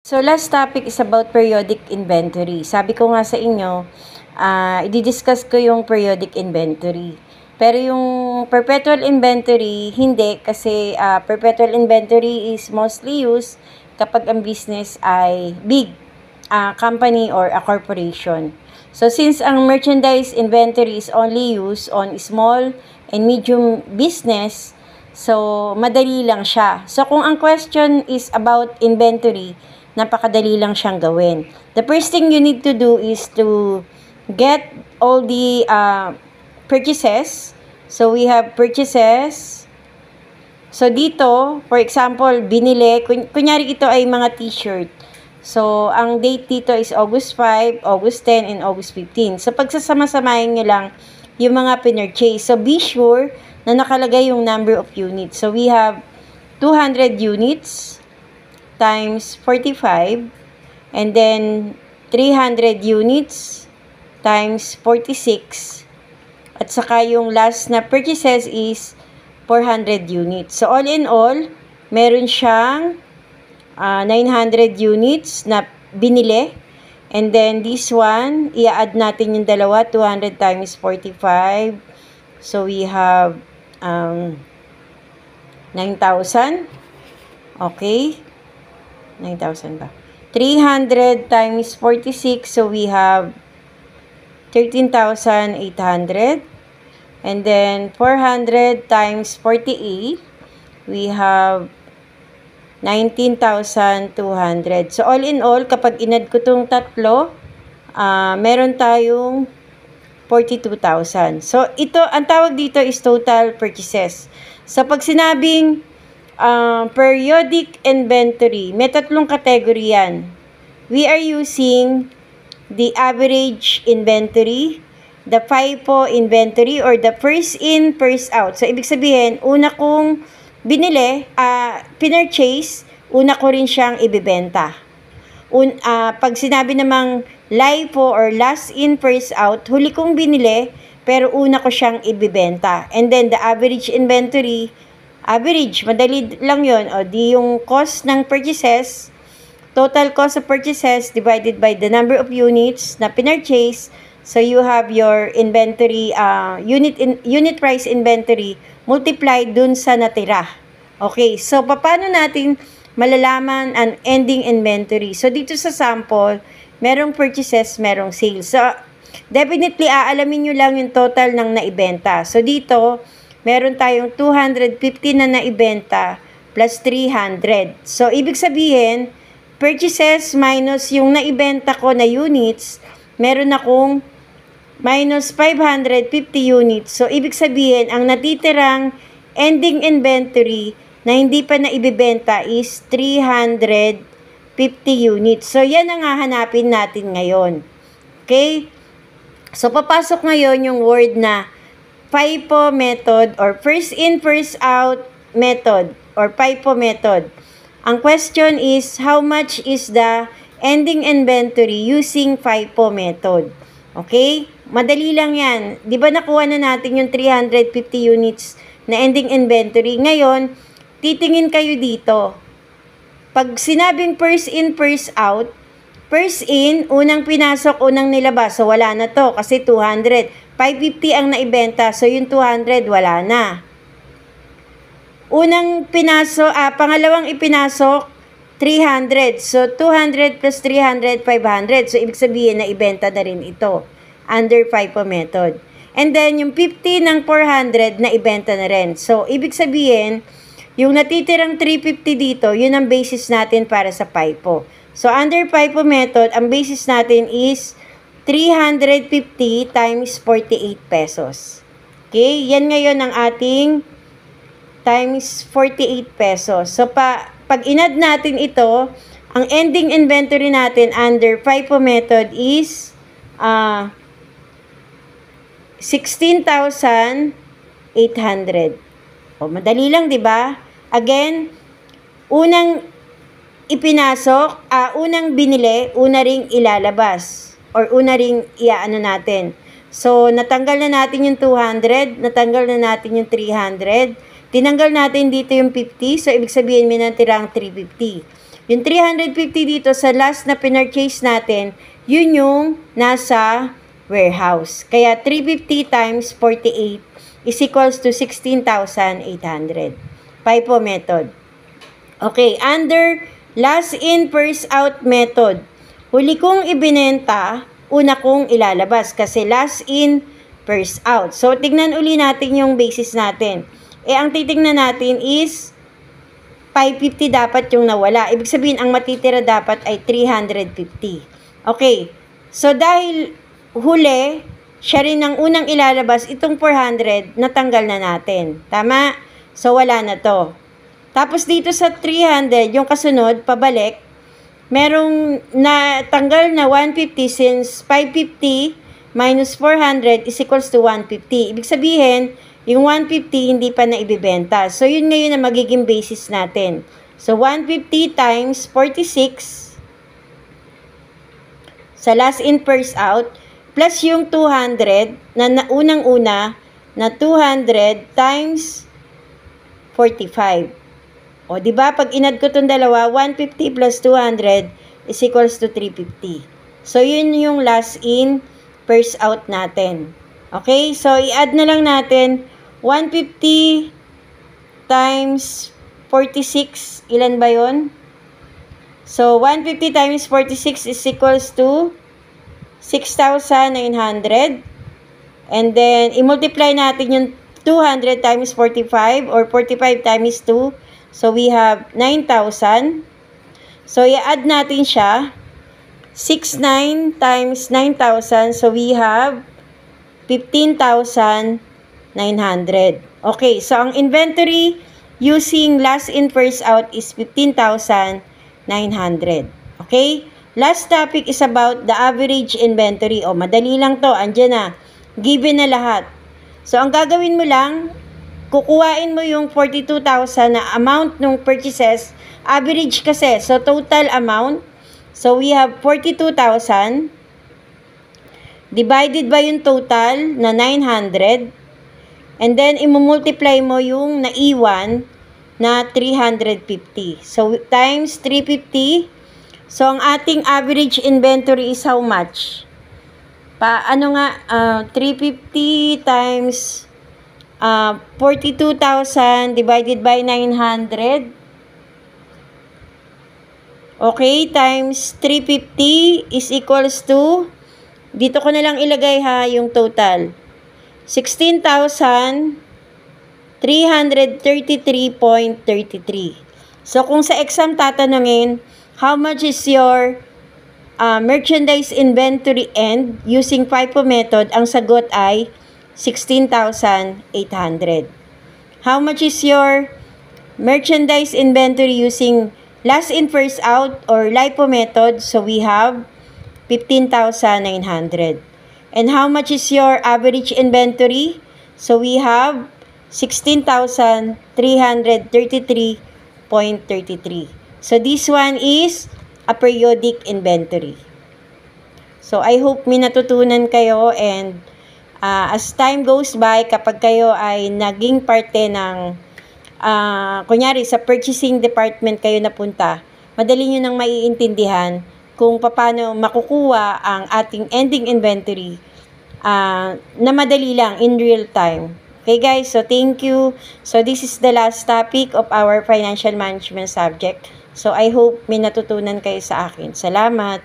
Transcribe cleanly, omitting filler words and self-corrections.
So, last topic is about periodic inventory. Sabi ko nga sa inyo, i-discuss ko yung periodic inventory. Pero yung perpetual inventory, hindi. Kasi perpetual inventory is mostly used kapag ang business ay big company or a corporation. So, since ang merchandise inventory is only used on small and medium business, so, madali lang siya. So, kung ang question is about inventory, napakadali lang siyang gawin. The first thing you need to do is to get all the purchases. So, we have purchases. So, dito, for example, binili, kunyari ito ay mga t-shirt. So, ang date dito is August 5, August 10, and August 15. So, pagsasama-samahin nyo lang yung mga pinurchase. So, be sure na nakalagay yung number of units. So, we have 200 units times 45, and then 300 units times 46, at saka yung last na purchases is 400 units. So, all in all, meron siyang 900 units na binili, and then this one, i-add natin yung dalawa, 200 times 45, so we have 9,000, okay? 9,000 ba? 300 times 46, so we have 13,800. And then 400 times 48, we have 19,200. So all in all, kapag inad ko tong tatlo, meron tayong 42,000. So ito, ang tawag dito is total purchases. So pag sinabing periodic inventory, may tatlong category yan. We are using the average inventory, the FIFO inventory, or the first in, first out. So, ibig sabihin, una kong binili, pinurchase, una ko rin siyang ibibenta. Pag sinabi namang LIFO or last in, first out, huli kong binili, pero una ko siyang ibibenta. And then, the average inventory, average, madali lang yun. O, di yung cost ng purchases, total cost of purchases divided by the number of units na pinurchase. So, you have your inventory, unit price inventory multiplied dun sa natira. Okay, so, paano natin malalaman ang ending inventory? So, dito sa sample, merong purchases, merong sales. So, definitely, aalamin nyo lang yung total ng naibenta. So, dito, meron tayong 250 na naibenta plus 300. So, ibig sabihin, purchases minus yung naibenta ko na units, meron akong minus 550 units. So, ibig sabihin, ang natitirang ending inventory na hindi pa naibibenta is 350 units. So, yan ang hahanapin natin ngayon. Okay? So, papasok ngayon yung word na FIFO method or first in, first out method or FIFO method. Ang question is, how much is the ending inventory using FIFO method? Okay? Madali lang yan. Di ba nakuha na natin yung 350 units na ending inventory? Ngayon, titingin kayo dito. Pag sinabing first in, first out, first in, unang pinasok, unang nilabas. So, wala na to kasi 200. 550 ang naibenta. So, yung 200, wala na. Unang pinasok, pangalawang ipinasok, 300. So, 200 plus 300, 500. So, ibig sabihin na ibenta na rin ito under FIFO method. And then, yung 50 ng 400 na ibenta na rin. So, ibig sabihin, yung natitirang 350 dito, yun ang basis natin para sa FIFO. So, under FIFO method, ang basis natin is 350 times 48 pesos. Okay? Yan ngayon ang ating times 48 pesos. So, pag inad natin ito, ang ending inventory natin under FIFO method is 16,800. O, madali lang, di ba? Again, unang ipinasok, unang binili, una ring ilalabas. Or una ring iaano natin. So, natanggal na natin yung 200, natanggal na natin yung 300, tinanggal natin dito yung 50, so ibig sabihin may natirang 350. Yung 350 dito sa last na pinurchase natin, yun yung nasa warehouse. Kaya 350 times 48 is equals to 16,800. FIFO method. Okay, under last in first out method, huli kong ibinenta, una kong ilalabas kasi last in first out. So, tignan uli natin yung basis natin. Ang titignan natin is 550 dapat yung nawala. Ibig sabihin, ang matitira dapat ay 350. Okay. So, dahil huli, siya rin ang unang ilalabas, itong 400, natanggal na natin. Tama? So, wala na to. Tapos, dito sa 300, yung kasunod, pabalik, merong natanggal na 150 since 550 minus 400 is equals to 150. Ibig sabihin, yung 150 hindi pa na ibibenta. So, yun ngayon na magiging basis natin. So, 150 times 46 sa last in first out plus yung 200 na unang-una na 200 times 45. O, di ba? Pag inad ko itong dalawa, 150 plus 200 is equals to 350. So, yun yung last in first out natin. Okay? So, i-add na lang natin 150 times 46. Ilan ba yun? So, 150 times 46 is equals to 6,900. And then, i-multiply natin yung 200 times 45 or 45 times 2. So, we have 9,000. So, i-add natin siya. 69 times 9,000. So, we have 15,900. Okay, so ang inventory using last in first out is 15,900. Okay? Last topic is about the average inventory. O, madali lang to. Andyan na. Given na lahat. So, ang gagawin mo lang, kukuhain mo yung 42,000 na amount ng purchases. Average kasi. So, total amount. So, we have 42,000. Divided by yung total na 900. And then, imumultiply mo yung naiwan na 350. So, times 350. So, ang ating average inventory is how much? 350 times 42,000 divided by 900. Okay, times 350 is equals to, dito ko na lang ilagay ha, yung total. 16,333.33. So, kung sa exam tatanungin, how much is your merchandise inventory end using FIFO method, ang sagot ay 16,800. How much is your merchandise inventory using last in first out or LIFO method? So, we have 15,900. And how much is your average inventory? So, we have 16,333.33. So, this one is a periodic inventory. So, I hope may natutunan kayo, and as time goes by, kapag kayo ay naging parte ng, kunyari sa purchasing department kayo napunta, madali nyo nang maiintindihan kung paano makukuha ang ating ending inventory na madali lang in real time. Okay guys, so thank you. So this is the last topic of our financial management subject. So I hope may natutunan kayo sa akin. Salamat!